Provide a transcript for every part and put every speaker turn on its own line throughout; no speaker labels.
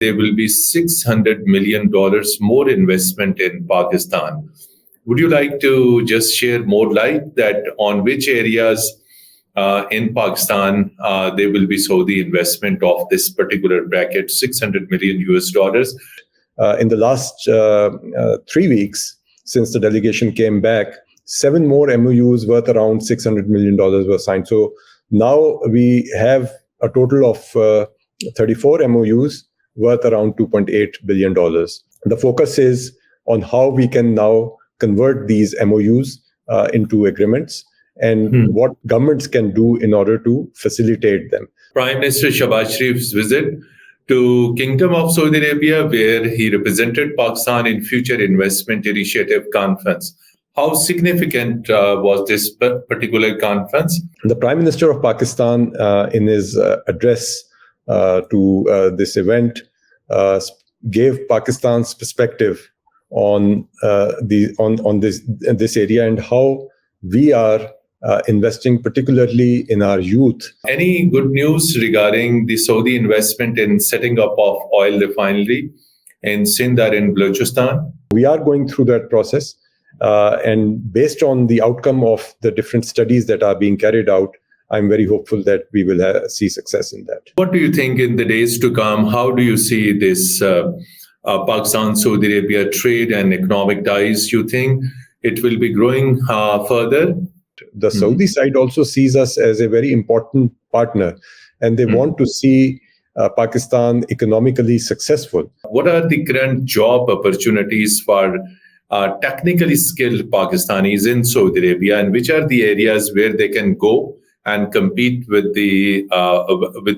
there will be $600 million more investment in Pakistan. Would you like to just share more light that on which areas in Pakistan there will be Saudi investment of this particular bracket, $600 million US?
In the last 3 weeks, since the delegation came back, 7 more MOUs worth around $600 million were signed. So now we have a total of 34 MOUs worth around $2.8 billion. The focus is on how we can now convert these MOUs into agreements and what governments can do in order to facilitate them.
Prime Minister Shehbaz Sharif's visit to Kingdom of Saudi Arabia, where he represented Pakistan in Future Investment Initiative Conference. How significant was this particular conference?
The Prime Minister of Pakistan, in his address to this event, gave Pakistan's perspective on this area and how we are investing particularly in our youth.
Any good news regarding the Saudi investment in setting up of oil refinery in Sindh or in Balochistan?
We are going through that process. And based on the outcome of the different studies that are being carried out, I'm very hopeful that we will see success in that.
What do you think in the days to come? How do you see this Pakistan-Saudi Arabia trade and economic ties? You think it will be growing further?
The Saudi side also sees us as a very important partner, and they want to see Pakistan economically successful.
What are the current job opportunities for technically skilled Pakistanis in Saudi Arabia, and which are the areas where they can go and compete with the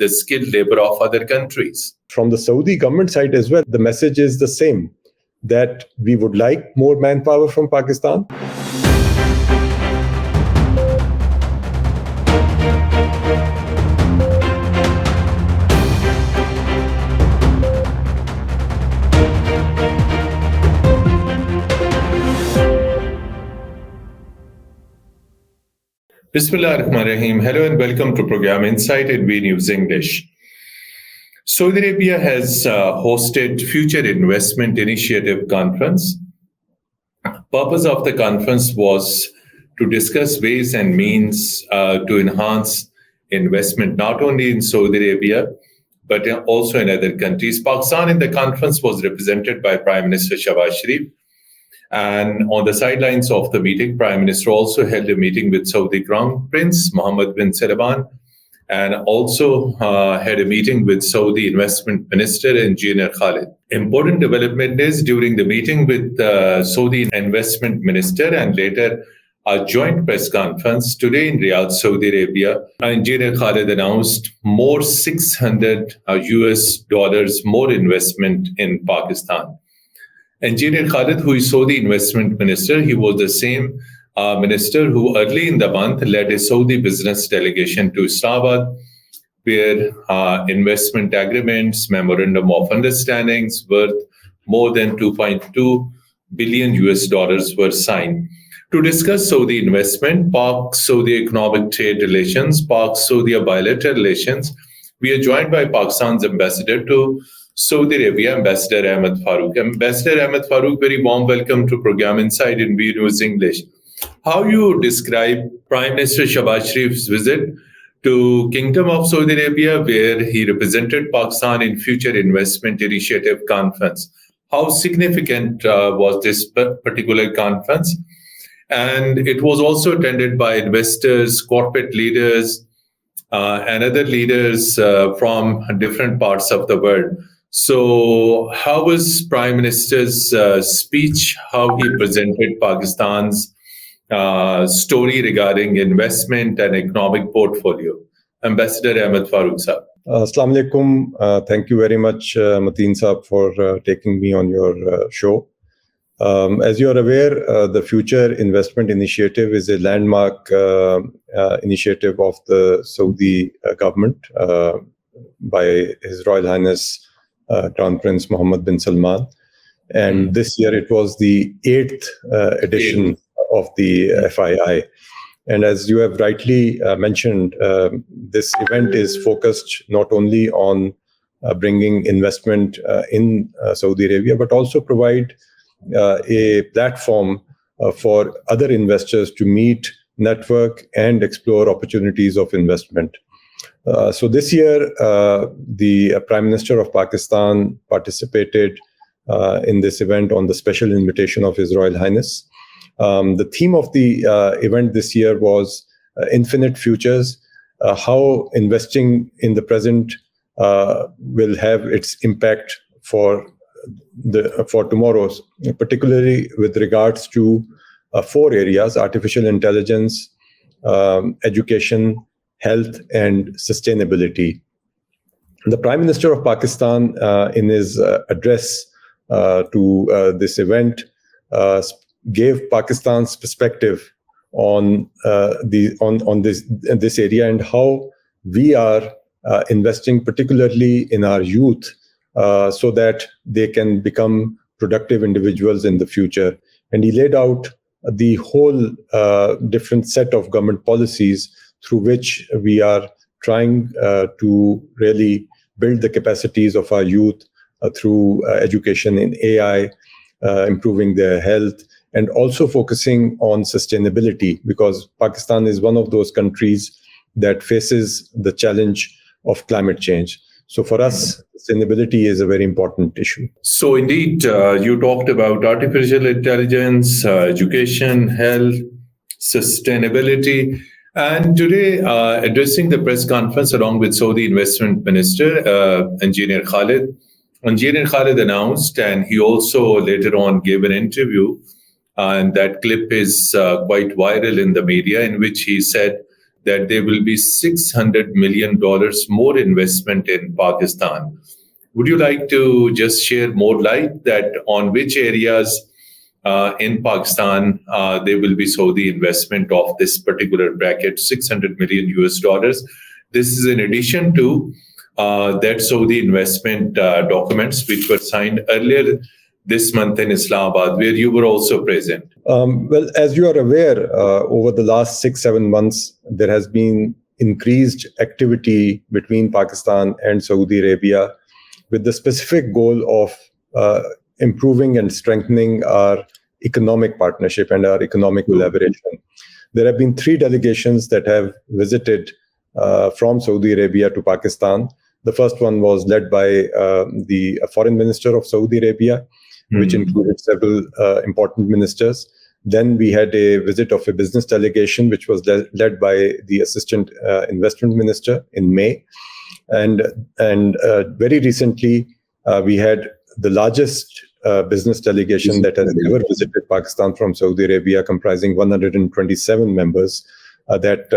skilled labor of other countries?
From the Saudi government side as well, the message is the same, that we would like more manpower from Pakistan.
Bismillah ar-Rahman ar-Rahim. Hello and welcome to program Insight in V News English. Saudi Arabia has hosted Future Investment Initiative Conference. Purpose of the conference was to discuss ways and means to enhance investment not only in Saudi Arabia but also in other countries. Pakistan in the conference was represented by Prime Minister Shehbaz Sharif. And on the sidelines of the meeting, Prime Minister also held a meeting with Saudi Crown Prince Mohammed bin Salman, and also had a meeting with Saudi Investment Minister Engineer Khalid. Important development is during the meeting with Saudi Investment Minister and later a joint press conference today in Riyadh, Saudi Arabia, Engineer Khalid announced more $600 US more investment in Pakistan. Engineer Khalid, who is Saudi Investment Minister, he was the same minister who early in the month led a Saudi business delegation to Islamabad, where investment agreements, memorandum of understandings worth more than $2.2 billion were signed. To discuss Saudi investment, Pak-Saudi economic trade relations, Pak-Saudi bilateral relations, we are joined by Pakistan's ambassador to Saudi Arabia, Ambassador Ahmed Farooq. Ambassador Ahmed Farooq, very warm welcome to program Insight in V News English. How you describe Prime Minister Shehbaz Sharif's visit to Kingdom of Saudi Arabia, where he represented Pakistan in Future Investment Initiative Conference? How significant was this particular conference? And it was also attended by investors, corporate leaders, and other leaders from different parts of the world. So how was Prime Minister's speech, how he presented Pakistan's story regarding investment and economic portfolio? Ambassador Ahmed Farooq sir.
Assalamu alaikum. Thank you very much, Mateen sir, for taking me on your show. As you are aware, the Future Investment Initiative is a landmark initiative of the Saudi government by His Royal Highness Crown Prince Mohammed bin Salman. And this year it was the 8th edition of the FII. And as you have rightly mentioned, this event is focused not only on bringing investment in Saudi Arabia, but also provide a platform for other investors to meet, network, and explore opportunities of investment. So this year, the Prime Minister of Pakistan participated in this event on the special invitation of His Royal Highness. The theme of the event this year was Infinite Futures, how investing in the present will have its impact for tomorrow's, particularly with regards to 4 areas: artificial intelligence, education, health, and sustainability. The Prime Minister of Pakistan, in his address to this event, gave Pakistan's perspective on this area and how we are investing particularly in our youth so that they can become productive individuals in the future. And he laid out the whole different set of government policies through which we are trying to really build the capacities of our youth through education in AI, improving their health, and also focusing on sustainability, because Pakistan is one of those countries that faces the challenge of climate change. So for us, sustainability is a very important issue.
So indeed, you talked about artificial intelligence, education, health, sustainability. And today, addressing the press conference along with Saudi Investment Minister, Engineer Khalid announced, and he also later on gave an interview, and that clip is quite viral in the media, in which he said that there will be $600 million more investment in Pakistan. Would you like to just share more light that on which areas in Pakistan there will be Saudi investment of this particular bracket, $600 million US? This is in addition to that Saudi investment documents which were signed earlier this month in Islamabad, where you were also present.
Well, as you are aware, over the last 6-7 months, there has been increased activity between Pakistan and Saudi Arabia with the specific goal of improving and strengthening our economic partnership and our economic collaboration. There have been 3 delegations that have visited from Saudi Arabia to Pakistan. The first one was led by the Foreign Minister of Saudi Arabia, which included several important ministers. Then we had a visit of a business delegation, which was led by the Assistant Investment Minister in May. And very recently, we had the largest business delegation that has ever visited Pakistan from Saudi Arabia, comprising 127 members that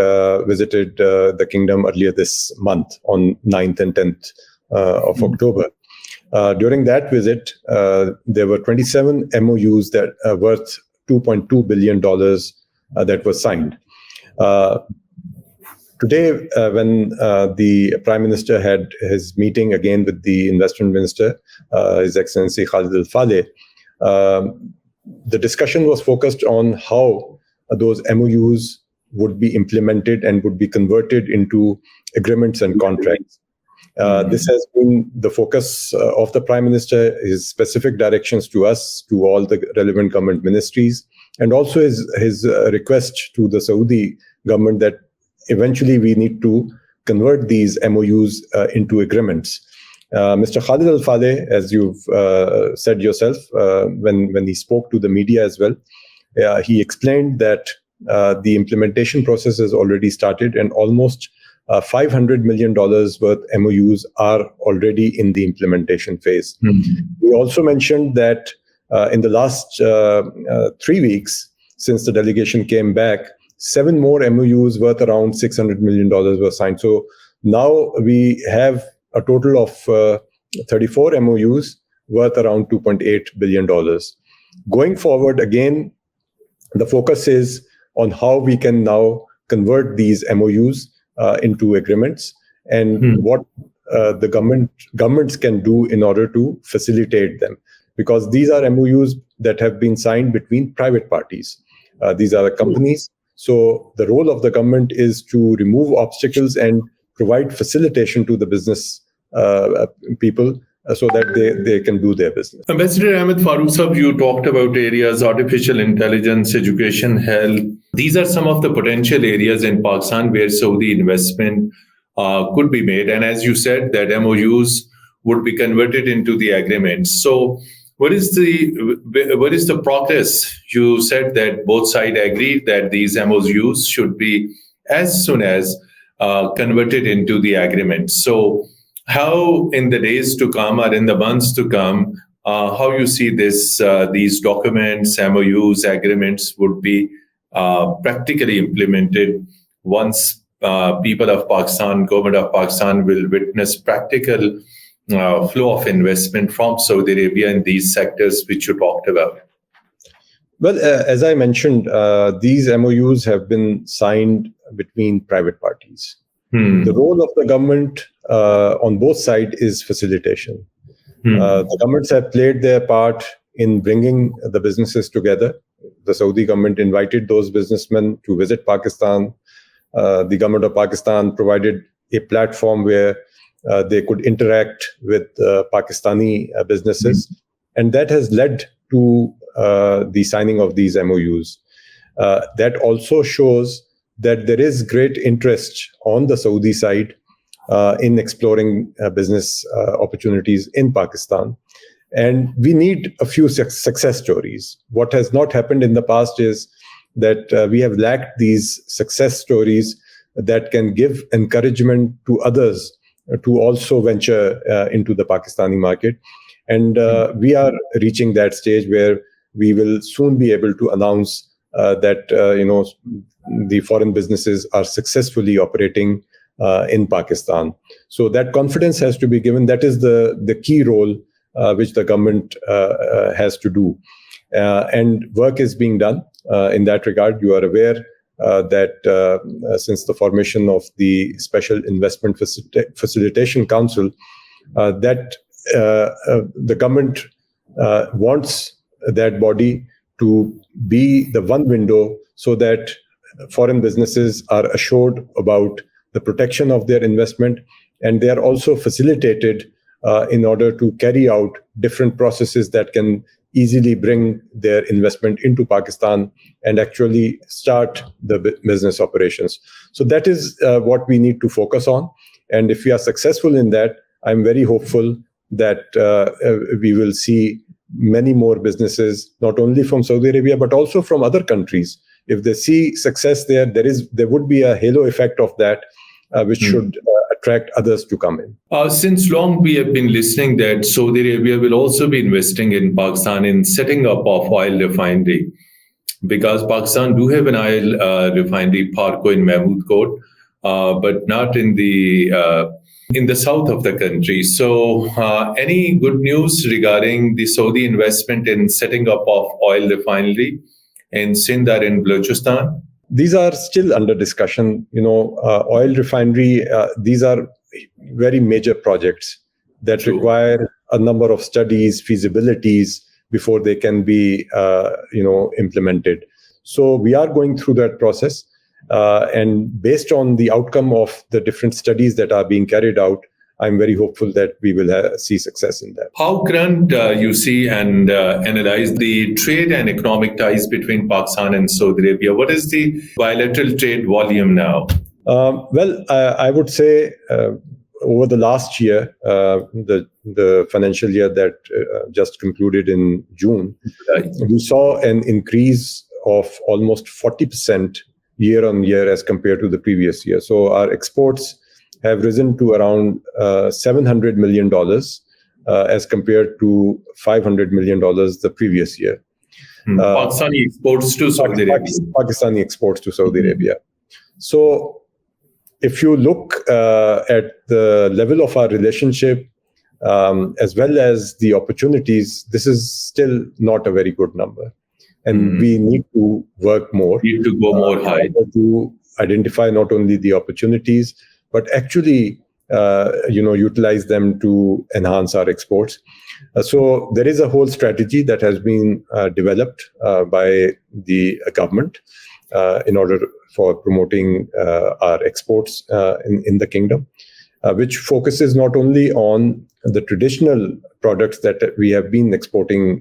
visited the kingdom earlier this month on 9th and 10th of October. During that visit, there were 27 MOUs that are worth $2.2 billion that were signed. Today, when the Prime Minister had his meeting again with the Investment Minister, His Excellency Khalid Al-Faleh, the discussion was focused on how those MOUs would be implemented and would be converted into agreements and contracts. This has been the focus of the Prime Minister, his specific directions to us, to all the relevant government ministries, and also his request to the Saudi government that eventually we need to convert these MOUs into agreements. Mr. Khalid Al-Faleh, as you've said yourself, when he spoke to the media as well, he explained that the implementation process has already started and almost $500 million worth MOUs are already in the implementation phase. We also mentioned that in the last 3 weeks, since the delegation came back, 7 more MOUs worth around $600 million were signed. So now we have a total of 34 MOUs worth around $2.8 billion. Going forward, again, the focus is on how we can now convert these MOUs into agreements and what the governments can do in order to facilitate them. Because these are MOUs that have been signed between private parties. These are companies. So the role of the government is to remove obstacles and provide facilitation to the business people so that they can do their business.
Ambassador Ahmed Farooq Sahab, you talked about areas, artificial intelligence, education, health. These are some of the potential areas in Pakistan where Saudi investment could be made. And as you said, that MOUs would be converted into the agreements. So what is the progress? You said that both sides agreed that these MOUs should be as soon as converted into the agreement. So how in the days to come or in the months to come, how you see these documents, MOUs, agreements would be practically implemented once people of Pakistan, government of Pakistan will witness practical flow of investment from Saudi Arabia in these sectors which you talked about?
Well, as I mentioned, these MOUs have been signed between private parties. The role of the government on both sides is facilitation. The governments have played their part in bringing the businesses together. The Saudi government invited those businessmen to visit Pakistan. The government of Pakistan provided a platform where they could interact with Pakistani businesses. And that has led to the signing of these MOUs. That also shows that there is great interest on the Saudi side in exploring business opportunities in Pakistan. And we need a few success stories. What has not happened in the past is that we have lacked these success stories that can give encouragement to others to also venture into the Pakistani market. And we are reaching that stage where we will soon be able to announce that the foreign businesses are successfully operating in Pakistan. So that confidence has to be given. That is the key role which the government has to do. And work is being done in that regard. You are aware that since the formation of the Special Investment Facilitation Council, that the government wants that body to be the one window so that foreign businesses are assured about the protection of their investment, and they are also facilitated in order to carry out different processes that can easily bring their investment into Pakistan and actually start the business operations. So that is what we need to focus on. And if we are successful in that, I'm very hopeful that we will see many more businesses, not only from Saudi Arabia, but also from other countries. If they see success there, there would be a halo effect of that, which should attract others to come in.
Since long, we have been listening that Saudi Arabia will also be investing in Pakistan in setting up of oil refinery, because Pakistan do have an oil refinery, Parco in Mahmood Court, but not in the south of the country. So any good news regarding the Saudi investment in setting up of oil refinery in Sindh or in Balochistan?
These are still under discussion. Oil refinery, these are very major projects that require a number of studies, feasibilities before they can be, implemented. So we are going through that process. And based on the outcome of the different studies that are being carried out, I'm very hopeful that we will see success in that.
How current you see and analyze the trade and economic ties between Pakistan and Saudi Arabia? What is the bilateral trade volume now?
I would say over the last year, the financial year that just concluded in June, we saw an increase of almost 40% year on year as compared to the previous year. So our exports have risen to around $700 million as compared to $500 million the previous year.
Pakistani exports to Saudi Arabia.
Pakistani exports to Saudi Arabia. So if you look at the level of our relationship as well as the opportunities, this is still not a very good number. And we need to work more.
Need to go more high.
To identify not only the opportunities, but actually, utilize them to enhance our exports. So there is a whole strategy that has been developed by the government in order for promoting our exports in the kingdom. which focuses not only on the traditional products that we have been exporting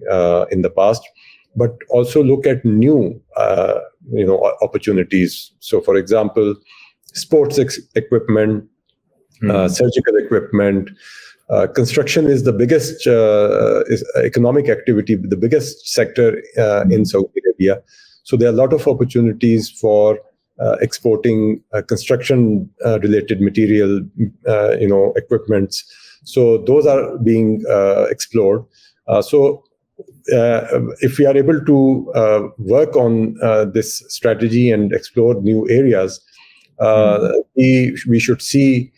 in the past, but also look at new opportunities. So, for example, sports equipment, surgical equipment. Construction is the biggest economic activity, the biggest sector in Saudi Arabia. So there are a lot of opportunities for exporting construction-related material, equipments. So those are being explored. If we are able to work on this strategy and explore new areas, we should see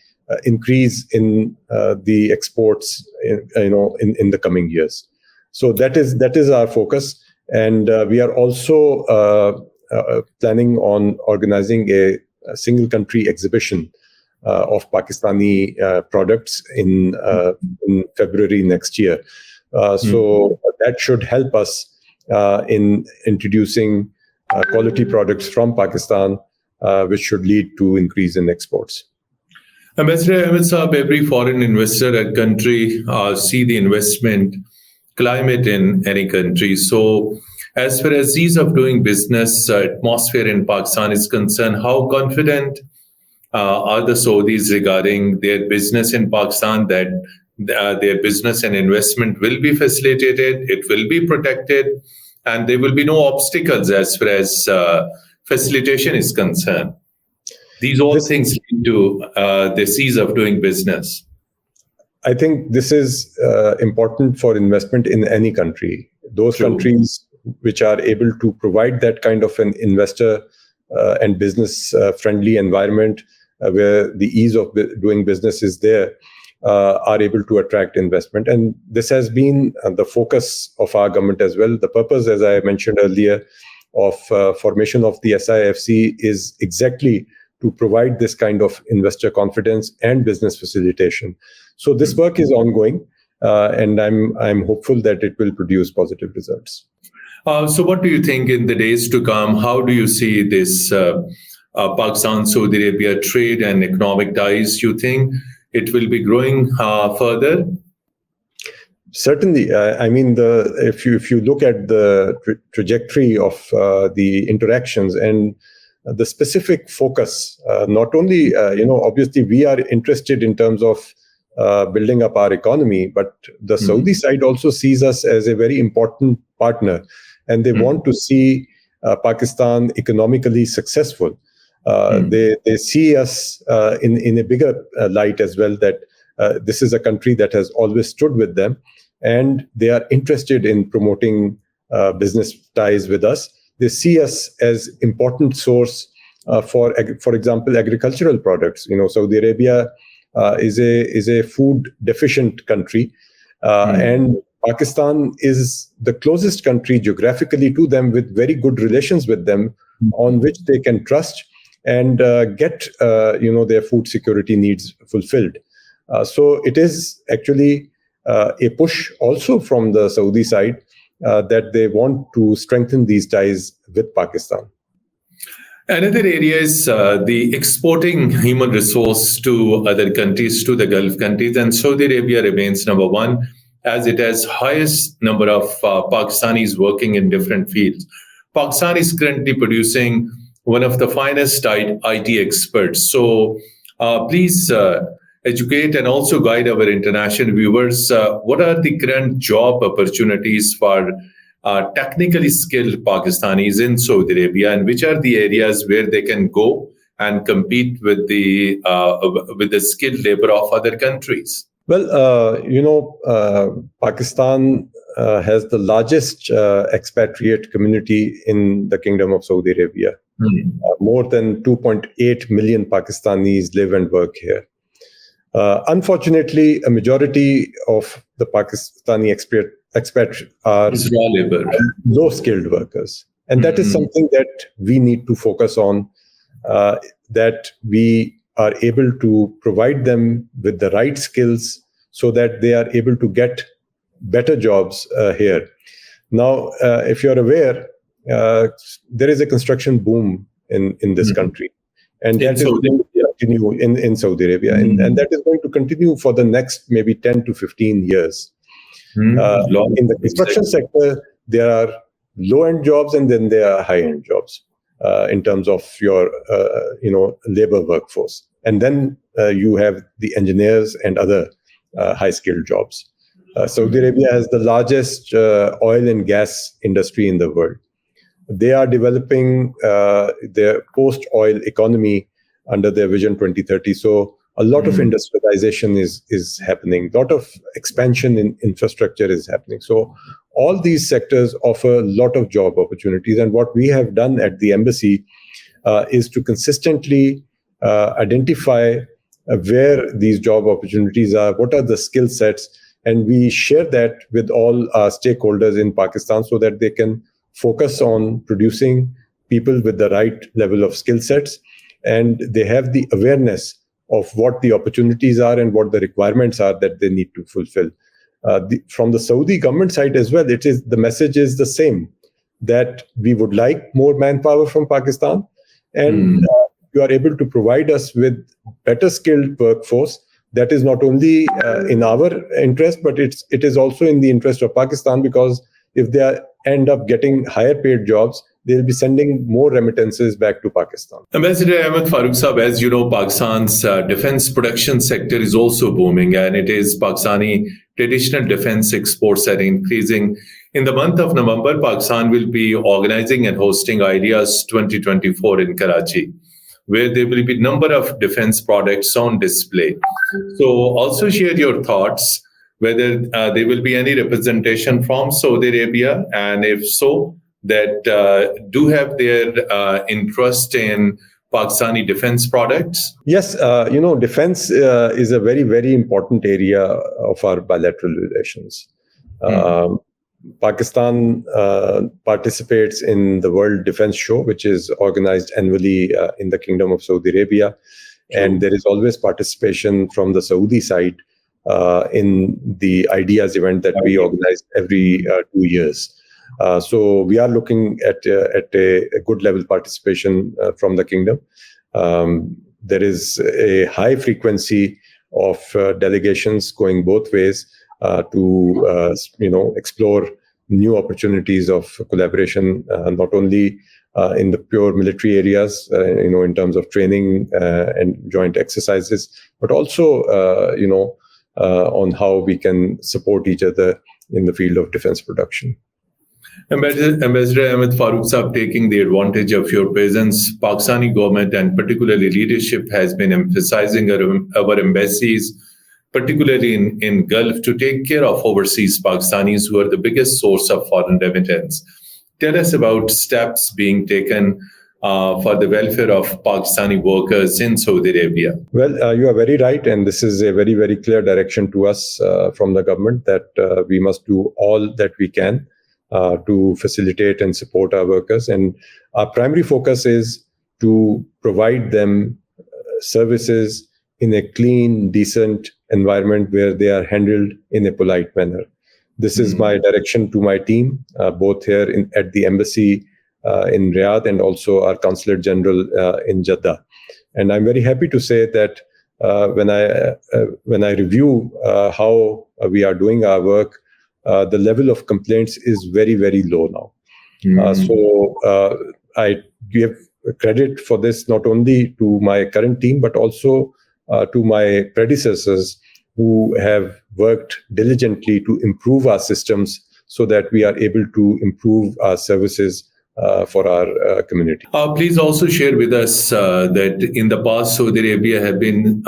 increase in the exports, in the coming years. So that is our focus, and we are also planning on organizing a single country exhibition of Pakistani products in February next year. So that should help us in introducing quality products from Pakistan, which should lead to increase in exports.
Ambassador Ahmed Saab, every foreign investor and country see the investment climate in any country. So as far as ease of doing business atmosphere in Pakistan is concerned, how confident are the Saudis regarding their business in Pakistan, that their business and investment will be facilitated, it will be protected, and there will be no obstacles as far as facilitation is concerned? These all things lead to the ease of doing business.
I think this is important for investment in any country. Those countries which are able to provide that kind of an investor and business friendly environment where the ease of doing business is there, are able to attract investment. And this has been the focus of our government as well. The purpose, as I mentioned earlier, of formation of the SIFC is exactly to provide this kind of investor confidence and business facilitation. So this work is ongoing, and I'm hopeful that it will produce positive results.
So what do you think in the days to come? How do you see this Pakistan-Saudi Arabia trade and economic ties? You think it will be growing further?
Certainly. I mean, if you look at the trajectory of the interactions and the specific focus, not only, obviously we are interested in terms of building up our economy, but the Saudi side also sees us as a very important partner, and they want to see Pakistan economically successful. They see us in a bigger light as well, that this is a country that has always stood with them, and they are interested in promoting business ties with us. They see us as important source for example, agricultural products. Saudi Arabia is a food deficient country, and Pakistan is the closest country geographically to them, with very good relations with them, on which they can trust and get their food security needs fulfilled. So it is actually a push also from the Saudi side that they want to strengthen these ties with Pakistan.
Another area is the exporting human resource to other countries, to the Gulf countries, and Saudi Arabia remains number one, as it has highest number of Pakistanis working in different fields. Pakistan is currently producing one of the finest IT experts. So please educate and also guide our international viewers. What are the current job opportunities for technically skilled Pakistanis in Saudi Arabia, and which are the areas where they can go and compete with the skilled labor of other countries?
Well, Pakistan has the largest expatriate community in the Kingdom of Saudi Arabia. More than 2.8 million Pakistanis live and work here. Unfortunately, a majority of the Pakistani expats are low-skilled workers. And that is something that we need to focus on, that we are able to provide them with the right skills so that they are able to get better jobs here. Now, if you're aware, there is a construction boom in this country. And that continue in Saudi Arabia. And that is going to continue for the next maybe 10 to 15 years. In the construction sector, there are low-end jobs and then there are high-end jobs in terms of your labor workforce. And then you have the engineers and other high-skilled jobs. Saudi Arabia has the largest oil and gas industry in the world. They are developing their post-oil economy under their Vision 2030. So a lot of industrialization is happening. A lot of expansion in infrastructure is happening. So all these sectors offer a lot of job opportunities. And what we have done at the embassy is to consistently identify where these job opportunities are, what are the skill sets, and we share that with all our stakeholders in Pakistan so that they can focus on producing people with the right level of skill sets, and they have the awareness of what the opportunities are and what the requirements are that they need to fulfill. From the Saudi government side as well, the message is the same, that we would like more manpower from Pakistan, and you are able to provide us with better skilled workforce. That is not only in our interest, but it is also in the interest of Pakistan, because if they end up getting higher paid jobs, they'll be sending more remittances back to Pakistan.
Ambassador Ahmed Farooq Saab, as you know, Pakistan's defense production sector is also booming, and it is Pakistani traditional defense exports are increasing. In the month of November, Pakistan will be organizing and hosting Ideas 2024 in Karachi, where there will be a number of defense products on display. So also share your thoughts, whether there will be any representation from Saudi Arabia, and if so, that do have their interest in Pakistani defense products?
Yes, defense is a very, very important area of our bilateral relations. Pakistan participates in the World Defense Show, which is organized annually in the Kingdom of Saudi Arabia. And there is always participation from the Saudi side in the Ideas event that we organize every 2 years. So we are looking at a good level participation from the Kingdom. There is a high frequency of delegations going both ways to explore new opportunities of collaboration, not only in the pure military areas, in terms of training and joint exercises, but also on how we can support each other in the field of defense production.
Ambassador Ahmed Farooq Saab, taking the advantage of your presence, Pakistani government and particularly leadership has been emphasizing our embassies, particularly in Gulf, to take care of overseas Pakistanis who are the biggest source of foreign remittance. Tell us about steps being taken for the welfare of Pakistani workers in Saudi Arabia.
Well, you are very right, and this is a very, very clear direction to us from the government that we must do all that we can to facilitate and support our workers. And our primary focus is to provide them services in a clean, decent environment where they are handled in a polite manner. This is my direction to my team, both here at the embassy in Riyadh and also our Consulate General in Jeddah. And I'm very happy to say that when I review how we are doing our work, the level of complaints is very, very low now. So I give credit for this not only to my current team, but also to my predecessors who have worked diligently to improve our systems so that we are able to improve our services for our community.
Please also share with us that in the past, Saudi Arabia have been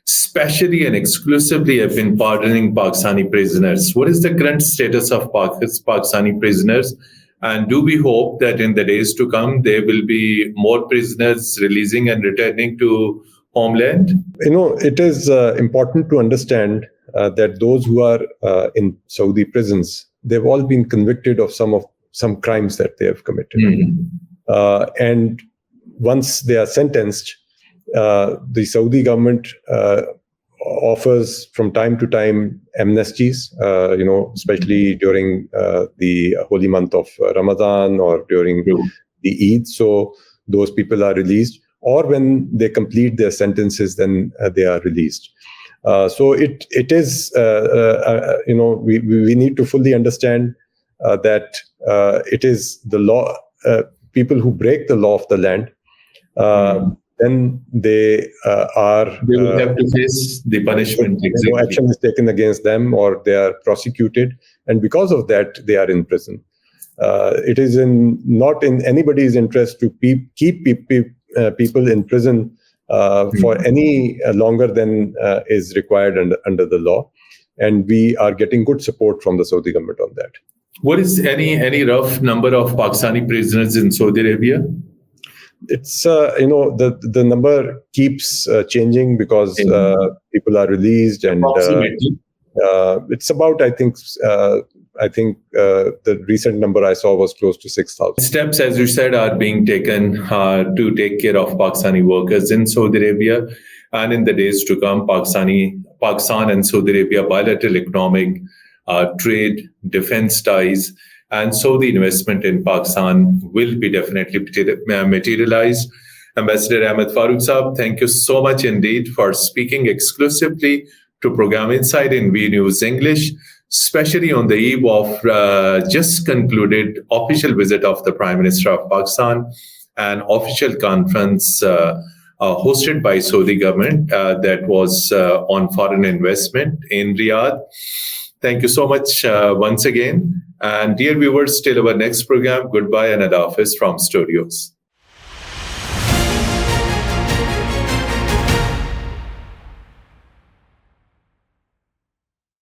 specially and exclusively have been pardoning Pakistani prisoners. What is the current status of Pakistani prisoners? And do we hope that in the days to come, there will be more prisoners releasing and returning to homeland?
It is important to understand that those who are in Saudi prisons, they've all been convicted of some crimes that they have committed. And once they are sentenced, the Saudi government offers from time to time amnesties, especially during the holy month of Ramadan or during the Eid. So those people are released. or when they complete their sentences, then they are released. So it is, we need to fully understand that it is the law. People who break the law of the land, then they are.
They will have to face the punishment. Exactly.
Action is taken against them, or they are prosecuted, and because of that, they are in prison. It is not in anybody's interest to keep people in prison for any longer than is required under the law, and we are getting good support from the Saudi government on that.
What is any rough number of Pakistani prisoners in Saudi Arabia?
It's the number keeps changing because people are released, and it's about, I think the recent number I saw was close to 6,000.
Steps, as you said, are being taken to take care of Pakistani workers in Saudi Arabia, and in the days to come, Pakistan and Saudi Arabia bilateral economic, trade, defense ties, and so the investment in Pakistan will be definitely materialized. Ambassador Ahmed Farooq Saab, thank you so much indeed for speaking exclusively to Program Insight in V News English, especially on the eve of just concluded official visit of the Prime Minister of Pakistan, an official conference hosted by Saudi government that was on foreign investment in Riyadh. Thank you so much once again. And dear viewers, till our next program, goodbye and Adafis from studios.